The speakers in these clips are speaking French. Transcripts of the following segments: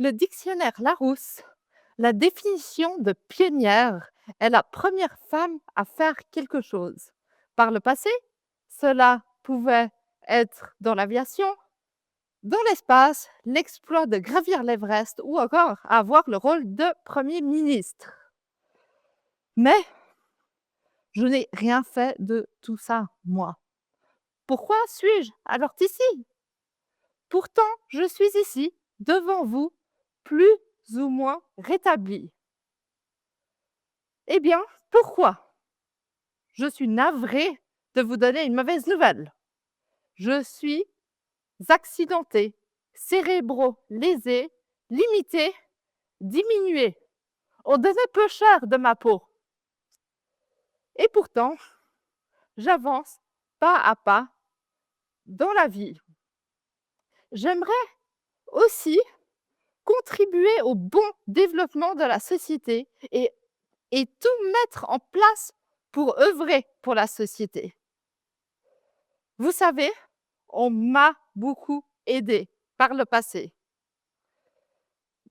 Le dictionnaire Larousse, la définition de pionnière est la première femme à faire quelque chose. Par le passé, cela pouvait être dans l'aviation, dans l'espace, l'exploit de gravir l'Everest ou encore avoir le rôle de Premier ministre. Mais je n'ai rien fait de tout ça, moi. Pourquoi suis-je alors ici? Pourtant, je suis ici, devant vous, plus ou moins rétablie. Eh bien, pourquoi? Je suis navrée de vous donner une mauvaise nouvelle. Je suis accidentée, cérébro-lésée, limitée, diminuée. On donnait peu cher de ma peau. Et pourtant, j'avance pas à pas dans la vie. J'aimerais aussi contribuer au bon développement de la société et tout mettre en place pour œuvrer pour la société. Vous savez, on m'a beaucoup aidée par le passé.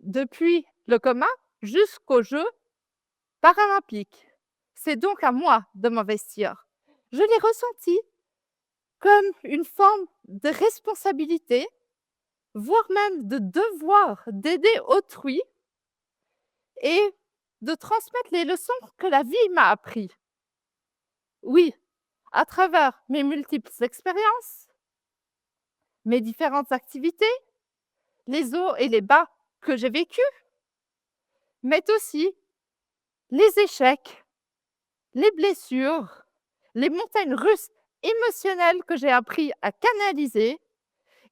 Depuis le coma jusqu'aux Jeux paralympiques. C'est donc à moi de m'investir. Je l'ai ressenti comme une forme de responsabilité, voire même de devoir d'aider autrui et de transmettre les leçons que la vie m'a apprises. Oui, à travers mes multiples expériences, mes différentes activités, les hauts et les bas que j'ai vécus, mais aussi les échecs, les blessures, les montagnes russes émotionnelles que j'ai appris à canaliser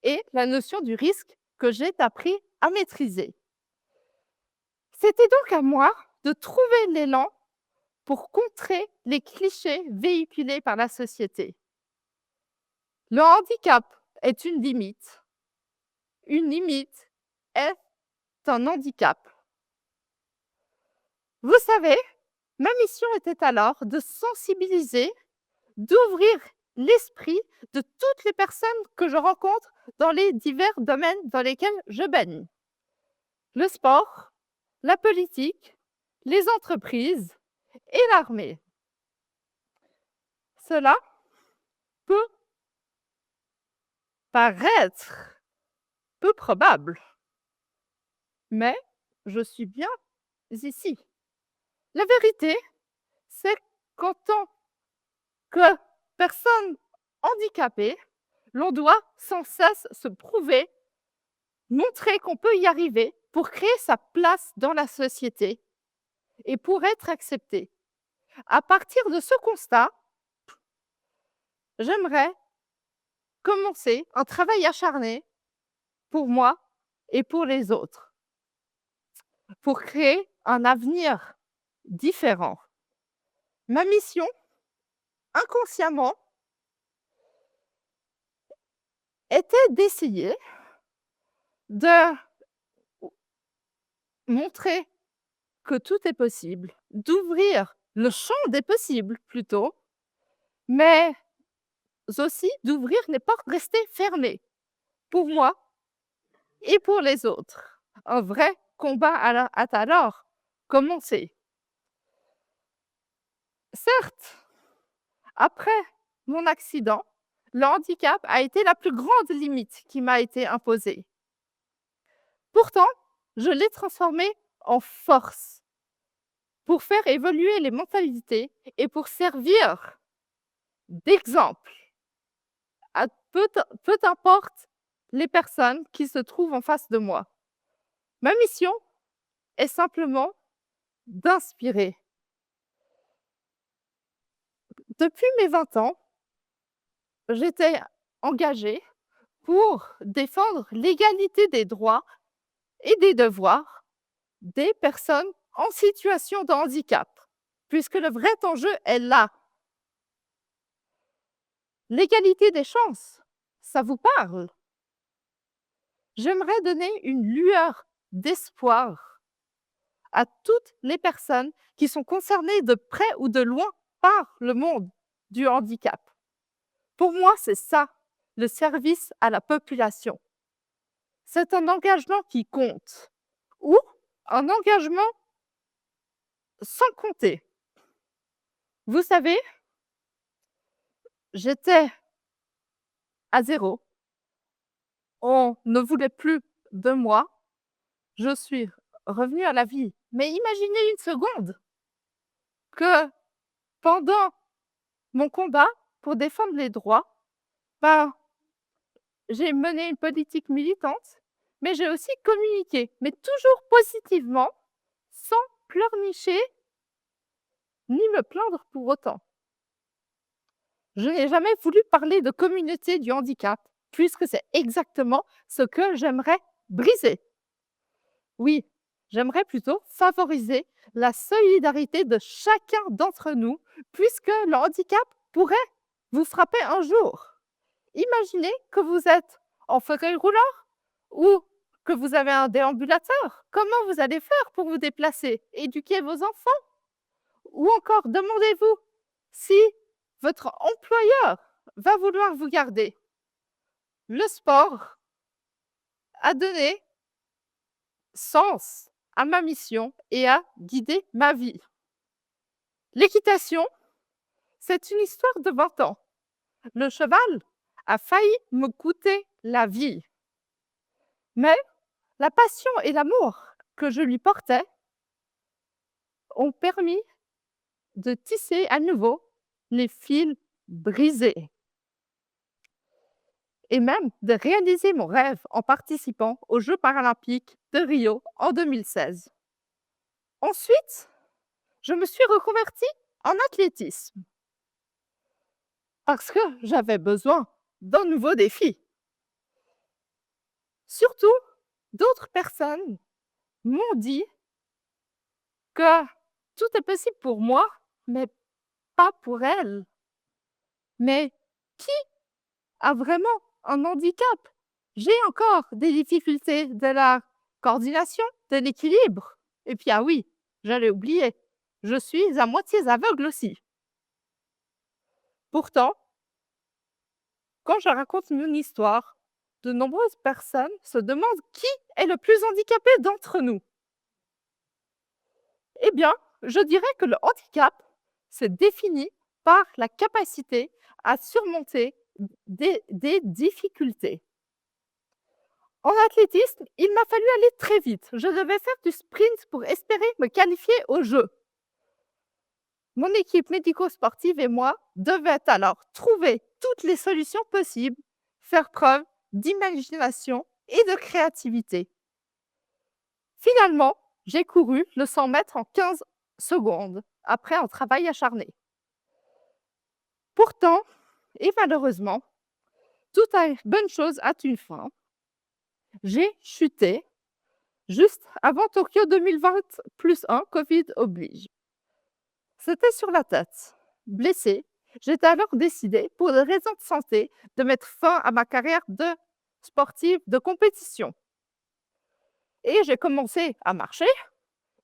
et la notion du risque que j'ai appris à maîtriser. C'était donc à moi de trouver l'élan pour contrer les clichés véhiculés par la société. Le handicap est une limite. Une limite est un handicap. Vous savez, ma mission était alors de sensibiliser, d'ouvrir l'esprit de toutes les personnes que je rencontre dans les divers domaines dans lesquels je baigne. Le sport, la politique, les entreprises et l'armée. Cela peut paraître peu probable, mais je suis bien ici. La vérité, c'est qu'en tant que personne handicapée, l'on doit sans cesse se prouver, montrer qu'on peut y arriver pour créer sa place dans la société et pour être accepté. À partir de ce constat, j'aimerais commencer un travail acharné pour moi et pour les autres, pour créer un avenir différent. Ma mission, inconsciemment, était d'essayer de montrer que tout est possible, d'ouvrir le champ des possibles plutôt, mais aussi d'ouvrir les portes restées fermées pour moi et pour les autres. Un vrai combat a alors commencé. Certes, après mon accident, le handicap a été la plus grande limite qui m'a été imposée. Pourtant, je l'ai transformé en force pour faire évoluer les mentalités et pour servir d'exemple à peu importe les personnes qui se trouvent en face de moi. Ma mission est simplement d'inspirer. Depuis mes 20 ans, j'étais engagée pour défendre l'égalité des droits et des devoirs des personnes en situation de handicap, puisque le vrai enjeu est là. L'égalité des chances, ça vous parle? J'aimerais donner une lueur d'espoir à toutes les personnes qui sont concernées de près ou de loin par le monde du handicap. Pour moi, c'est ça, le service à la population. C'est un engagement qui compte. ou un engagement sans compter. Vous savez, j'étais à 0, on ne voulait plus de moi, je suis revenue à la vie. Mais imaginez une seconde que pendant mon combat pour défendre les droits, ben, j'ai mené une politique militante, mais j'ai aussi communiqué, mais toujours positivement, sans pleurnicher ni me plaindre pour autant. Je n'ai jamais voulu parler de communauté du handicap, puisque c'est exactement ce que j'aimerais briser. Oui, j'aimerais plutôt favoriser la solidarité de chacun d'entre nous, puisque le handicap pourrait vous frapper un jour. Imaginez que vous êtes en fauteuil roulant ou que vous avez un déambulateur. Comment vous allez faire pour vous déplacer, éduquer vos enfants? Ou encore, demandez-vous si votre employeur va vouloir vous garder. Le sport a donné sens à ma mission et a guidé ma vie. L'équitation, c'est une histoire de 20 ans. Le cheval a failli me coûter la vie. Mais la passion et l'amour que je lui portais ont permis de tisser à nouveau les fils brisés et même de réaliser mon rêve en participant aux Jeux paralympiques de Rio en 2016. Ensuite, je me suis reconvertie en athlétisme parce que j'avais besoin d'un nouveau défi. Surtout, d'autres personnes m'ont dit que tout est possible pour moi, mais pas pour elles. Mais qui a vraiment un handicap? J'ai encore des difficultés de la coordination, de l'équilibre. Et puis, ah oui, j'allais oublier, je suis à moitié aveugle aussi. Pourtant, quand je raconte mon histoire, de nombreuses personnes se demandent qui est le plus handicapé d'entre nous. Eh bien, je dirais que le handicap, c'est défini par la capacité à surmonter des difficultés. En athlétisme, il m'a fallu aller très vite. Je devais faire du sprint pour espérer me qualifier aux Jeux. Mon équipe médico-sportive et moi devaient alors trouver toutes les solutions possibles, faire preuve d'imagination et de créativité. Finalement, j'ai couru le 100 mètres en 15 secondes, après un travail acharné. Pourtant, et malheureusement, toute bonne chose a une fin. J'ai chuté juste avant Tokyo 2020+1, Covid oblige. C'était sur la tête. Blessée, j'étais alors décidée, pour des raisons de santé, de mettre fin à ma carrière de sportive de compétition. Et j'ai commencé à marcher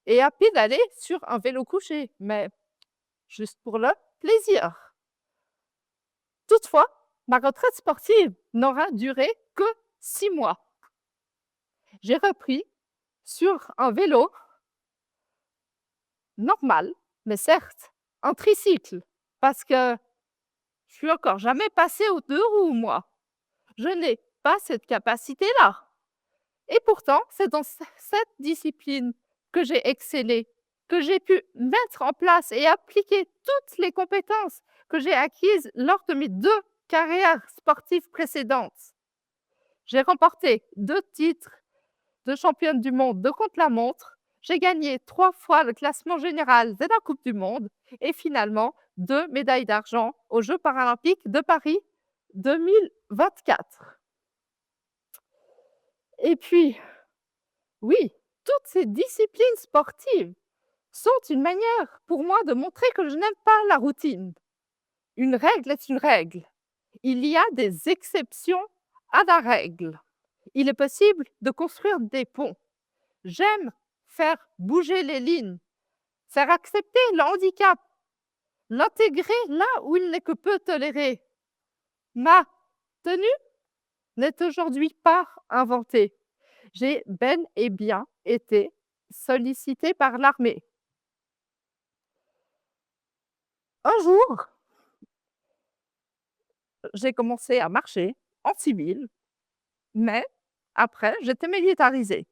et à pédaler sur un vélo couché, mais juste pour le plaisir. Toutefois, ma retraite sportive n'aura duré que 6 mois. J'ai repris sur un vélo normal, mais certes, un tricycle, parce que je suis encore jamais passée aux 2 roues, moi. Je n'ai pas cette capacité-là. Et pourtant, c'est dans cette discipline que j'ai excellé, que j'ai pu mettre en place et appliquer toutes les compétences que j'ai acquises lors de mes 2 carrières sportives précédentes. J'ai remporté 2 titres de championne du monde de contre-la-montre. J'ai gagné 3 fois le classement général de la Coupe du monde et finalement 2 médailles d'argent aux Jeux paralympiques de Paris 2024. Et puis, oui, toutes ces disciplines sportives sont une manière pour moi de montrer que je n'aime pas la routine. Une règle est une règle. Il y a des exceptions à la règle. Il est possible de construire des ponts. J'aime faire bouger les lignes, faire accepter le handicap, l'intégrer là où il n'est que peu toléré. Ma tenue n'est aujourd'hui pas inventée. j'ai bel et bien été sollicitée par l'armée. Un jour, j'ai commencé à marcher en civil, mais après, j'étais militarisée.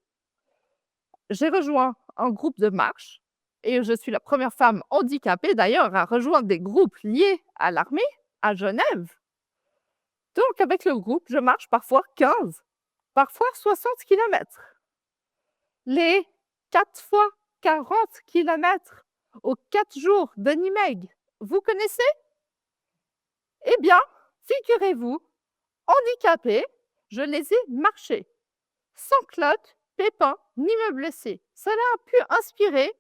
J'ai rejoint un groupe de marche et je suis la première femme handicapée d'ailleurs à rejoindre des groupes liés à l'armée à Genève. Donc avec le groupe, je marche parfois 15, parfois 60 kilomètres. Les 4 fois 40 kilomètres aux 4 jours de Nimègue, vous connaissez? Eh bien, figurez-vous, handicapée, je les ai marchés, sans cloque, pépin, ni me blesser. Cela a pu inspirer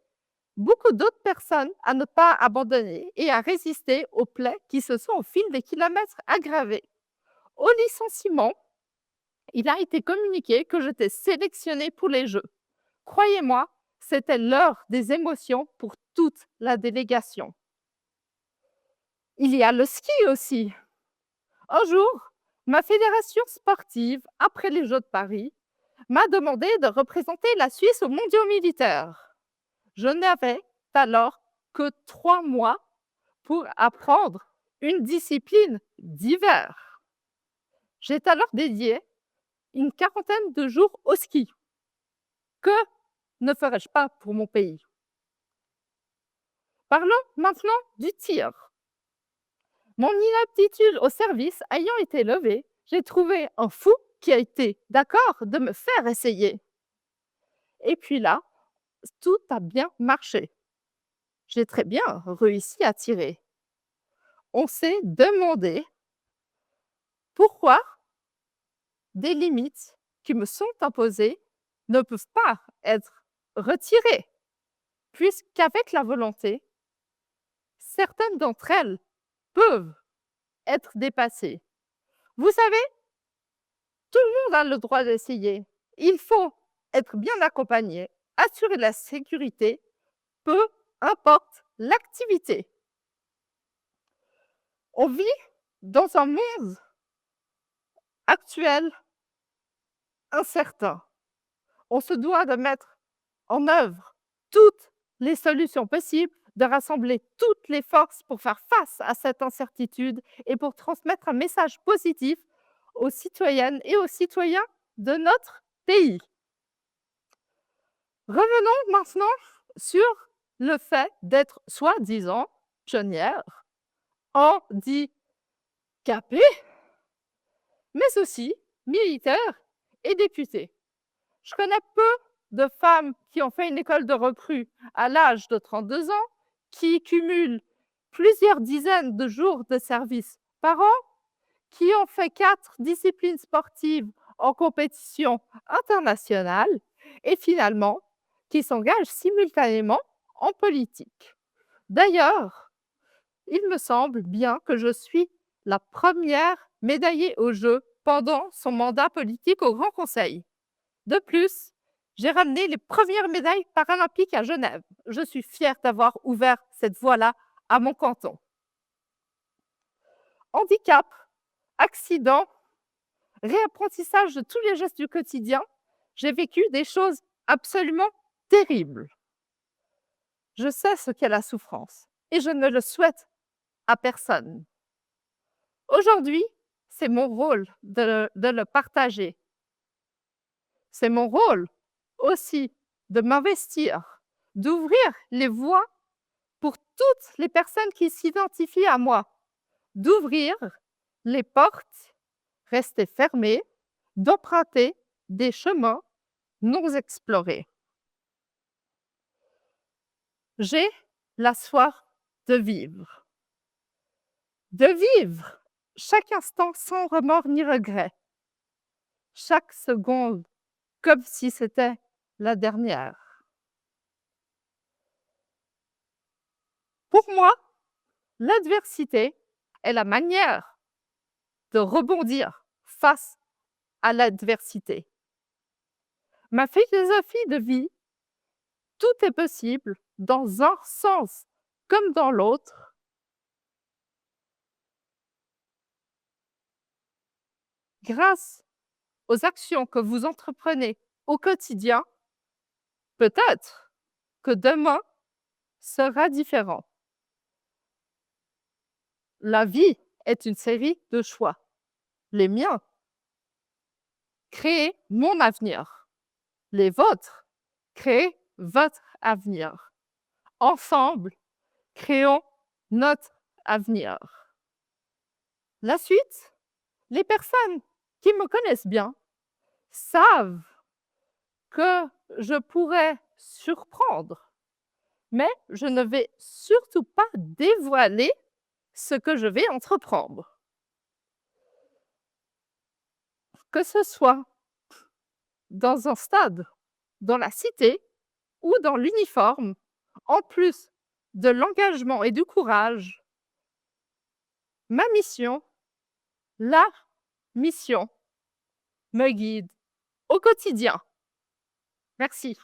beaucoup d'autres personnes à ne pas abandonner et à résister aux plaies qui se sont au fil des kilomètres aggravées. Au licenciement, il a été communiqué que j'étais sélectionnée pour les Jeux. Croyez-moi, c'était l'heure des émotions pour toute la délégation. Il y a le ski aussi. Un jour, ma fédération sportive, après les Jeux de Paris, m'a demandé de représenter la Suisse aux mondiaux militaires. Je n'avais alors que 3 mois pour apprendre une discipline d'hiver. J'ai alors dédié une quarantaine de jours au ski. Que ne ferais-je pas pour mon pays? Parlons maintenant du tir. Mon inaptitude au service ayant été levée, j'ai trouvé un fou qui a été d'accord de me faire essayer. Et puis là, tout a bien marché. J'ai très bien réussi à tirer. On s'est demandé pourquoi des limites qui me sont imposées ne peuvent pas être retirées, puisqu'avec la volonté, certaines d'entre elles peuvent être dépassées. Vous savez, tout le monde a le droit d'essayer. Il faut être bien accompagné, assurer la sécurité, peu importe l'activité. On vit dans un monde actuel incertain. On se doit de mettre en œuvre toutes les solutions possibles, de rassembler toutes les forces pour faire face à cette incertitude et pour transmettre un message positif aux citoyennes et aux citoyens de notre pays. Revenons maintenant sur le fait d'être soi-disant pionnière, handicapée, mais aussi militaire et députée. Je connais peu de femmes qui ont fait une école de recrues à l'âge de 32 ans, qui cumulent plusieurs dizaines de jours de service par an, qui ont fait 4 disciplines sportives en compétition internationale et finalement qui s'engagent simultanément en politique. D'ailleurs, il me semble bien que je suis la première médaillée aux Jeux pendant son mandat politique au Grand Conseil. De plus, j'ai ramené les premières médailles paralympiques à Genève. Je suis fière d'avoir ouvert cette voie-là à mon canton. Handicap, accident, réapprentissage de tous les gestes du quotidien, j'ai vécu des choses absolument terribles. Je sais ce qu'est la souffrance et je ne le souhaite à personne. Aujourd'hui, c'est mon rôle de le partager. C'est mon rôle aussi de m'investir, d'ouvrir les voies pour toutes les personnes qui s'identifient à moi, d'ouvrir les portes restées fermées, d'emprunter des chemins non explorés. J'ai la soif de vivre chaque instant sans remords ni regret, chaque seconde comme si c'était la dernière. Pour moi, l'adversité est la manière de rebondir face à l'adversité. Ma philosophie de vie, tout est possible dans un sens comme dans l'autre. Grâce aux actions que vous entreprenez au quotidien, peut-être que demain sera différent. La vie est une série de choix. Les miens, créez mon avenir. Les vôtres, créez votre avenir. Ensemble, créons notre avenir. La suite, les personnes qui me connaissent bien savent que je pourrais surprendre, mais je ne vais surtout pas dévoiler ce que je vais entreprendre. Que ce soit dans un stade, dans la cité ou dans l'uniforme, en plus de l'engagement et du courage, ma mission, la mission, me guide au quotidien. Merci.